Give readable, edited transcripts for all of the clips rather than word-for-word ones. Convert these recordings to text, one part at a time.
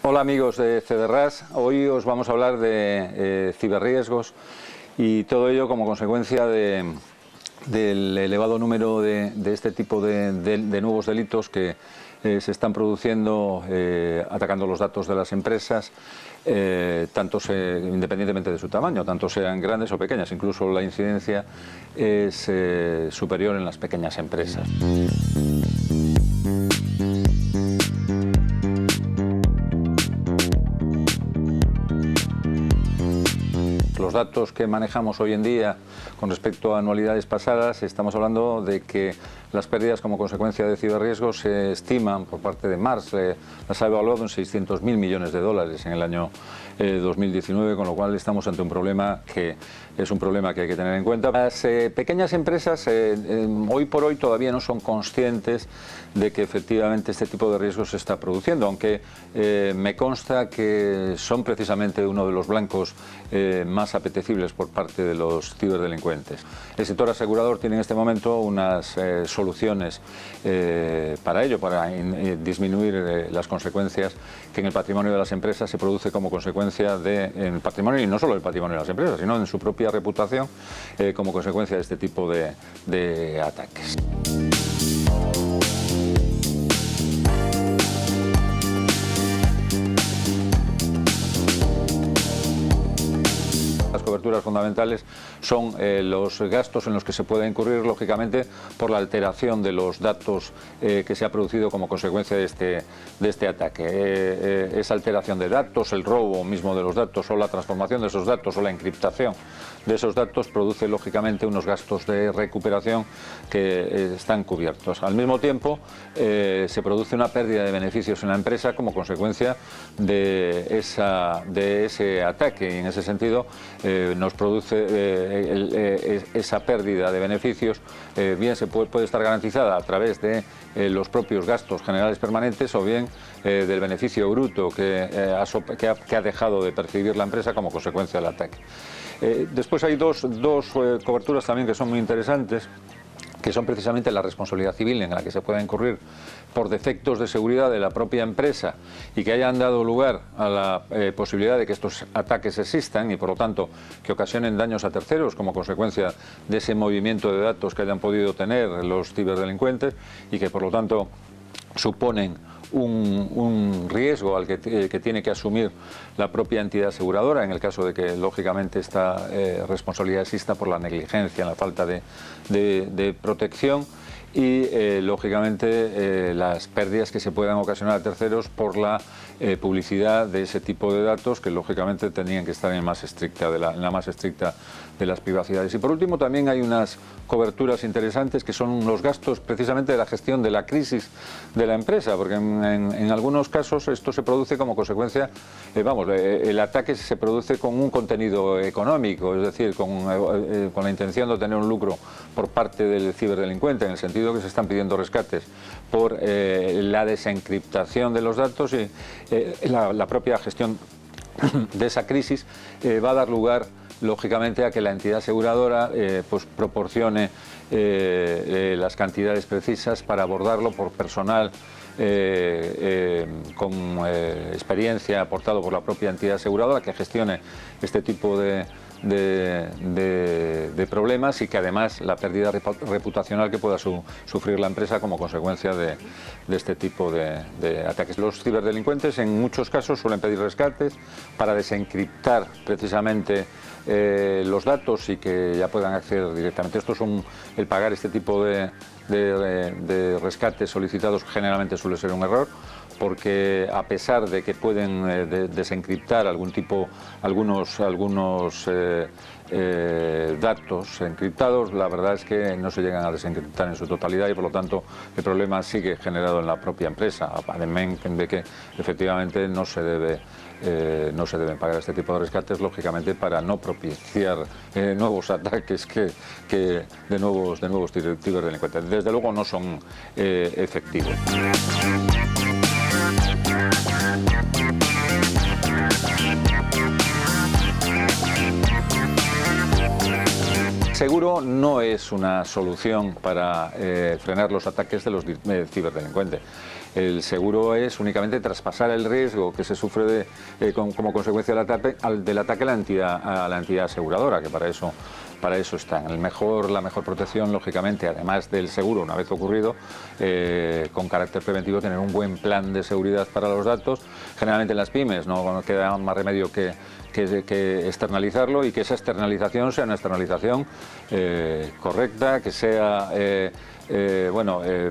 Hola amigos de CDRAS, hoy os vamos a hablar de ciberriesgos y todo ello como consecuencia del elevado número de este tipo de nuevos delitos que se están produciendo atacando los datos de las empresas, independientemente de su tamaño, tanto sean grandes o pequeñas. Incluso la incidencia es superior en las pequeñas empresas. Los datos que manejamos hoy en día con respecto a anualidades pasadas, estamos hablando de que las pérdidas como consecuencia de ciberriesgos se estiman por parte de Mars, las ha evaluado en 600.000 millones de dólares en el año 2019, con lo cual estamos ante un problema que es un problema que hay que tener en cuenta. Las pequeñas empresas hoy por hoy todavía no son conscientes de que efectivamente este tipo de riesgos se está produciendo, aunque me consta que son precisamente uno de los blancos más apetecibles por parte de los ciberdelincuentes. El sector asegurador tiene en este momento unas soluciones para ello, para disminuir las consecuencias que en el patrimonio de las empresas se produce como consecuencia en el patrimonio, y no solo el patrimonio de las empresas, sino en su propia reputación como consecuencia de este tipo de ataques. Las coberturas fundamentales son los gastos en los que se puede incurrir, lógicamente, por la alteración de los datos que se ha producido como consecuencia de este ataque. Esa alteración de datos, el robo mismo de los datos o la transformación de esos datos o la encriptación de esos datos produce, lógicamente, unos gastos de recuperación que están cubiertos. Al mismo tiempo, se produce una pérdida de beneficios en la empresa como consecuencia de ese ataque, y en ese sentido nos produce esa pérdida de beneficios, bien se puede estar garantizada a través de los propios gastos generales permanentes o bien del beneficio bruto que ha dejado de percibir la empresa como consecuencia del ataque. Después hay dos coberturas también que son muy interesantes, que son precisamente la responsabilidad civil, en la que se pueda incurrir por defectos de seguridad de la propia empresa y que hayan dado lugar a la posibilidad de que estos ataques existan y por lo tanto que ocasionen daños a terceros como consecuencia de ese movimiento de datos que hayan podido tener los ciberdelincuentes y que por lo tanto suponen un riesgo al que tiene que asumir la propia entidad aseguradora en el caso de que lógicamente esta responsabilidad exista por la negligencia, en la falta de protección y lógicamente las pérdidas que se puedan ocasionar a terceros por la publicidad de ese tipo de datos que lógicamente tenían que estar en la más estricta de las privacidades. Y por último también hay unas coberturas interesantes que son los gastos precisamente de la gestión de la crisis de la empresa, porque en algunos casos esto se produce como consecuencia, el ataque se produce con un contenido económico, es decir, con la intención de obtener un lucro por parte del ciberdelincuente, en el sentido que se están pidiendo rescates por la desencriptación de los datos y la propia gestión de esa crisis va a dar lugar lógicamente a que la entidad aseguradora pues proporcione las cantidades precisas para abordarlo por personal con experiencia aportado por la propia entidad aseguradora que gestione este tipo de problemas y que además la pérdida reputacional que pueda sufrir la empresa como consecuencia de este tipo de ataques. Los ciberdelincuentes en muchos casos suelen pedir rescates para desencriptar precisamente los datos y que ya puedan acceder directamente. El pagar este tipo de rescates solicitados generalmente suele ser un error, porque a pesar de que pueden desencriptar algunos datos encriptados, la verdad es que no se llegan a desencriptar en su totalidad y por lo tanto el problema sigue generado en la propia empresa, además de que efectivamente no se deben pagar este tipo de rescates, lógicamente para no propiciar nuevos ataques de nuevos ciberdelincuentes. Desde luego no son efectivos. Seguro no es una solución para frenar los ataques de los ciberdelincuentes. El seguro es únicamente traspasar el riesgo que se sufre como consecuencia del ataque a la entidad aseguradora, que para eso está. La mejor protección, lógicamente, además del seguro, una vez ocurrido, con carácter preventivo, tener un buen plan de seguridad para los datos. Generalmente en las pymes no queda más remedio que externalizarlo, y que esa externalización sea una externalización correcta, que sea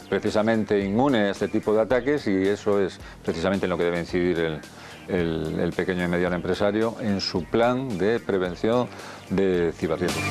precisamente inmune a este tipo de ataques, y eso es precisamente en lo que debe incidir el pequeño y mediano empresario en su plan de prevención de ciberriesgos.